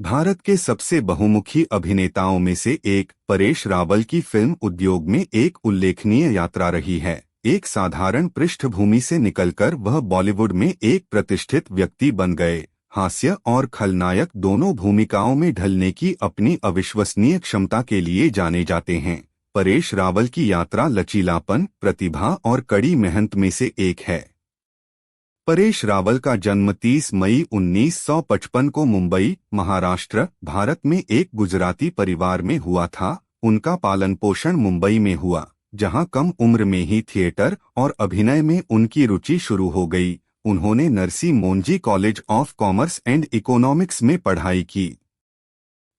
भारत के सबसे बहुमुखी अभिनेताओं में से एक परेश रावल की फिल्म उद्योग में एक उल्लेखनीय यात्रा रही है। एक साधारण पृष्ठभूमि से निकलकर वह बॉलीवुड में एक प्रतिष्ठित व्यक्ति बन गए। हास्य और खलनायक दोनों भूमिकाओं में ढलने की अपनी अविश्वसनीय क्षमता के लिए जाने जाते हैं। परेश रावल की यात्रा लचीलापन, प्रतिभा और कड़ी मेहनत में से एक है। परेश रावल का जन्म 30 मई 1955 को मुंबई, महाराष्ट्र, भारत में एक गुजराती परिवार में हुआ था। उनका पालन पोषण मुंबई में हुआ, जहां कम उम्र में ही थिएटर और अभिनय में उनकी रुचि शुरू हो गई। उन्होंने Narsee Monjee college of commerce and economics में पढ़ाई की।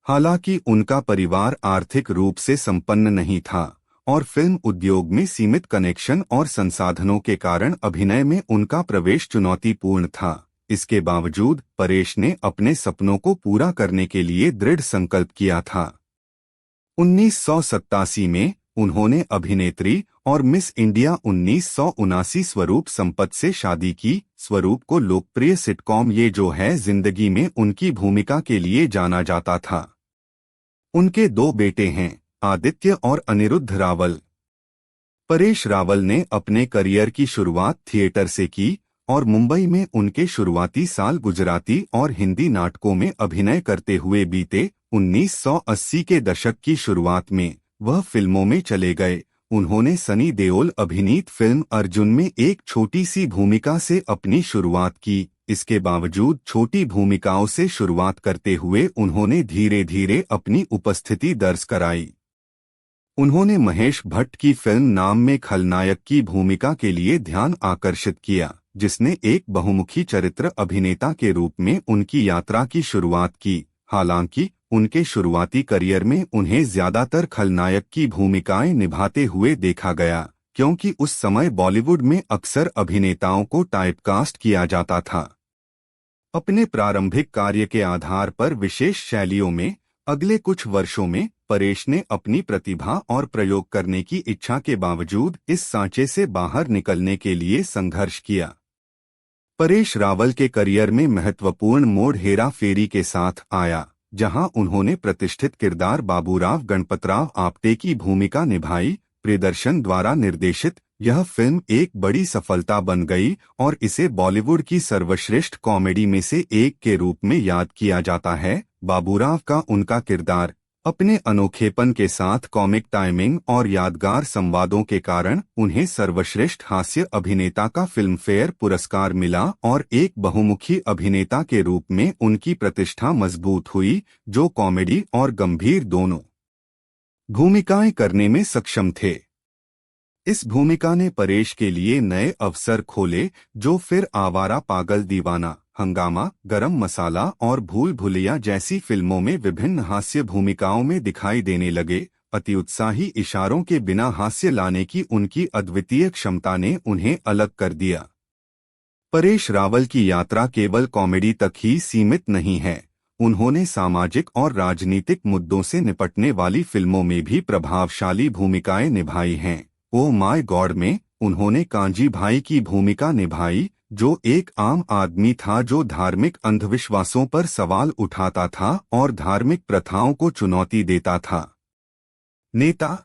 हालांकि उनका परिवार आर्थिक रूप से संपन्न नहीं था और फिल्म उद्योग में सीमित कनेक्शन और संसाधनों के कारण अभिनय में उनका प्रवेश चुनौतीपूर्ण था। इसके बावजूद परेश ने अपने सपनों को पूरा करने के लिए दृढ़ संकल्प किया था। 1987 में उन्होंने अभिनेत्री और मिस इंडिया 1979 स्वरूप संपत से शादी की। स्वरूप को लोकप्रिय सिटकॉम ये जो है जिंदगी में उनकी भूमिका के लिए जाना जाता था। उनके दो बेटे हैं, आदित्य और अनिरुद्ध रावल। परेश रावल ने अपने करियर की शुरुआत थिएटर से की और मुंबई में उनके शुरुआती साल गुजराती और हिंदी नाटकों में अभिनय करते हुए बीते। 1980 के दशक की शुरुआत में वह फिल्मों में चले गए। उन्होंने सनी देओल अभिनीत फिल्म अर्जुन में एक छोटी सी भूमिका से अपनी शुरुआत की। इसके बावजूद छोटी भूमिकाओं से शुरुआत करते हुए उन्होंने धीरे धीरे अपनी उपस्थिति दर्ज कराई। उन्होंने महेश भट्ट की फिल्म नाम में खलनायक की भूमिका के लिए ध्यान आकर्षित किया, जिसने एक बहुमुखी चरित्र अभिनेता के रूप में उनकी यात्रा की शुरुआत की। हालांकि उनके शुरुआती करियर में उन्हें ज्यादातर खलनायक की भूमिकाएं निभाते हुए देखा गया, क्योंकि उस समय बॉलीवुड में अक्सर अभिनेताओं को टाइपकास्ट किया जाता था। अपने प्रारंभिक कार्य के आधार पर विशेष शैलियों में अगले कुछ वर्षों में परेश ने अपनी प्रतिभा और प्रयोग करने की इच्छा के बावजूद इस सांचे से बाहर निकलने के लिए संघर्ष किया। परेश रावल के करियर में महत्वपूर्ण मोड़ हेरा फेरी के साथ आया, जहां उन्होंने प्रतिष्ठित किरदार बाबूराव गणपतराव आप्टे की भूमिका निभाई। प्रियदर्शन द्वारा निर्देशित यह फिल्म एक बड़ी सफलता बन गई और इसे बॉलीवुड की सर्वश्रेष्ठ कॉमेडी में से एक के रूप में याद किया जाता है। बाबूराव का उनका किरदार अपने अनोखेपन के साथ, कॉमिक टाइमिंग और यादगार संवादों के कारण उन्हें सर्वश्रेष्ठ हास्य अभिनेता का फिल्मफेयर पुरस्कार मिला और एक बहुमुखी अभिनेता के रूप में उनकी प्रतिष्ठा मजबूत हुई, जो कॉमेडी और गंभीर दोनों भूमिकाएं करने में सक्षम थे। इस भूमिका ने परेश के लिए नए अवसर खोले, जो फिर आवारा पागल दीवाना, हंगामा, गरम मसाला और भूल भुलैया जैसी फिल्मों में विभिन्न हास्य भूमिकाओं में दिखाई देने लगे। अति उत्साही इशारों के बिना हास्य लाने की उनकी अद्वितीय क्षमता ने उन्हें अलग कर दिया। परेश रावल की यात्रा केवल कॉमेडी तक ही सीमित नहीं है। उन्होंने सामाजिक और राजनीतिक मुद्दों से निपटने वाली फिल्मों में भी प्रभावशाली भूमिकाएं निभाई हैं। ओ माय गॉड में उन्होंने कांजी भाई की भूमिका निभाई, जो एक आम आदमी था जो धार्मिक अंधविश्वासों पर सवाल उठाता था और धार्मिक प्रथाओं को चुनौती देता था। नेता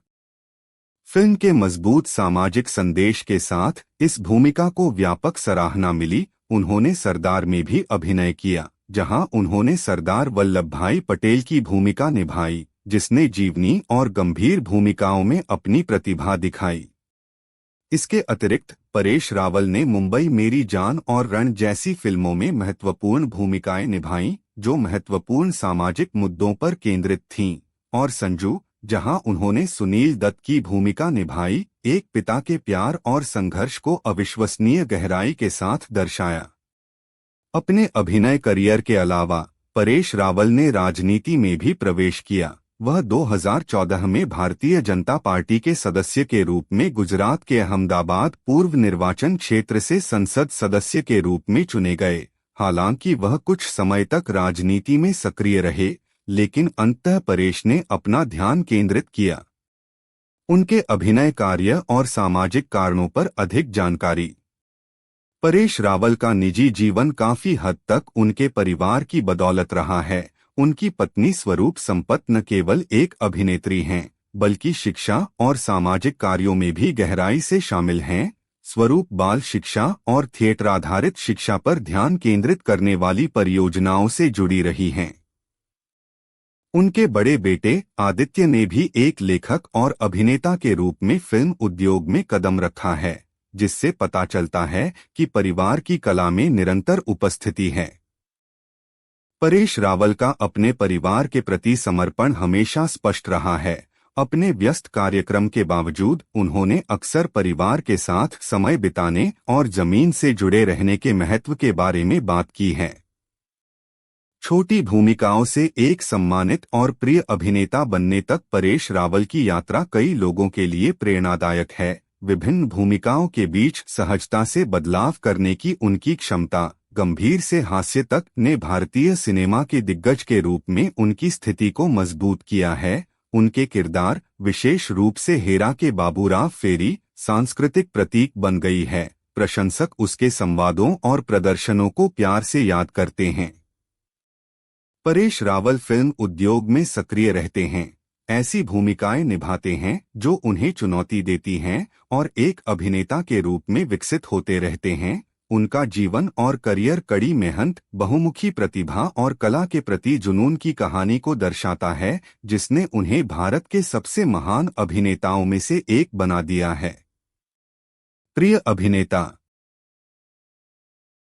फिल्म के मजबूत सामाजिक संदेश के साथ इस भूमिका को व्यापक सराहना मिली। उन्होंने सरदार में भी अभिनय किया, जहां उन्होंने सरदार वल्लभ भाई पटेल की भूमिका निभाई, जिसने जीवनी और गंभीर भूमिकाओं में अपनी प्रतिभा दिखाई। इसके अतिरिक्त परेश रावल ने मुंबई मेरी जान और रण जैसी फिल्मों में महत्वपूर्ण भूमिकाएं निभाईं, जो महत्वपूर्ण सामाजिक मुद्दों पर केंद्रित थीं, और संजू, जहां उन्होंने सुनील दत्त की भूमिका निभाई, एक पिता के प्यार और संघर्ष को अविश्वसनीय गहराई के साथ दर्शाया। अपने अभिनय करियर के अलावा परेश रावल ने राजनीति में भी प्रवेश किया। वह 2014 में भारतीय जनता पार्टी के सदस्य के रूप में गुजरात के अहमदाबाद पूर्व निर्वाचन क्षेत्र से संसद सदस्य के रूप में चुने गए। हालांकि वह कुछ समय तक राजनीति में सक्रिय रहे, लेकिन अंततः परेश ने अपना ध्यान केंद्रित किया। उनके अभिनय कार्य और सामाजिक कारणों पर अधिक जानकारी। परेश रावल का निजी जीवन काफी हद तक उनके परिवार की बदौलत रहा है। उनकी पत्नी स्वरूप संपत न केवल एक अभिनेत्री हैं, बल्कि शिक्षा और सामाजिक कार्यों में भी गहराई से शामिल हैं। स्वरूप बाल शिक्षा और थिएटर आधारित शिक्षा पर ध्यान केंद्रित करने वाली परियोजनाओं से जुड़ी रही हैं। उनके बड़े बेटे आदित्य ने भी एक लेखक और अभिनेता के रूप में फिल्म उद्योग में कदम रखा है, जिससे पता चलता है कि परिवार की कला में निरंतर उपस्थिति है। परेश रावल का अपने परिवार के प्रति समर्पण हमेशा स्पष्ट रहा है। अपने व्यस्त कार्यक्रम के बावजूद उन्होंने अक्सर परिवार के साथ समय बिताने और जमीन से जुड़े रहने के महत्व के बारे में बात की है। छोटी भूमिकाओं से एक सम्मानित और प्रिय अभिनेता बनने तक परेश रावल की यात्रा कई लोगों के लिए प्रेरणादायक है। विभिन्न भूमिकाओं के बीच सहजता से बदलाव करने की उनकी क्षमता, गंभीर से हास्य तक ने भारतीय सिनेमा के दिग्गज के रूप में उनकी स्थिति को मजबूत किया है। उनके किरदार, विशेष रूप से हेरा के बाबूराव फेरी, सांस्कृतिक प्रतीक बन गई है। प्रशंसक उसके संवादों और प्रदर्शनों को प्यार से याद करते हैं। परेश रावल फिल्म उद्योग में सक्रिय रहते हैं, ऐसी भूमिकाएं निभाते हैं जो उन्हें चुनौती देती हैं और एक अभिनेता के रूप में विकसित होते रहते हैं। उनका जीवन और करियर कड़ी मेहनत, बहुमुखी प्रतिभा और कला के प्रति जुनून की कहानी को दर्शाता है, जिसने उन्हें भारत के सबसे महान अभिनेताओं में से एक बना दिया है। प्रिय अभिनेता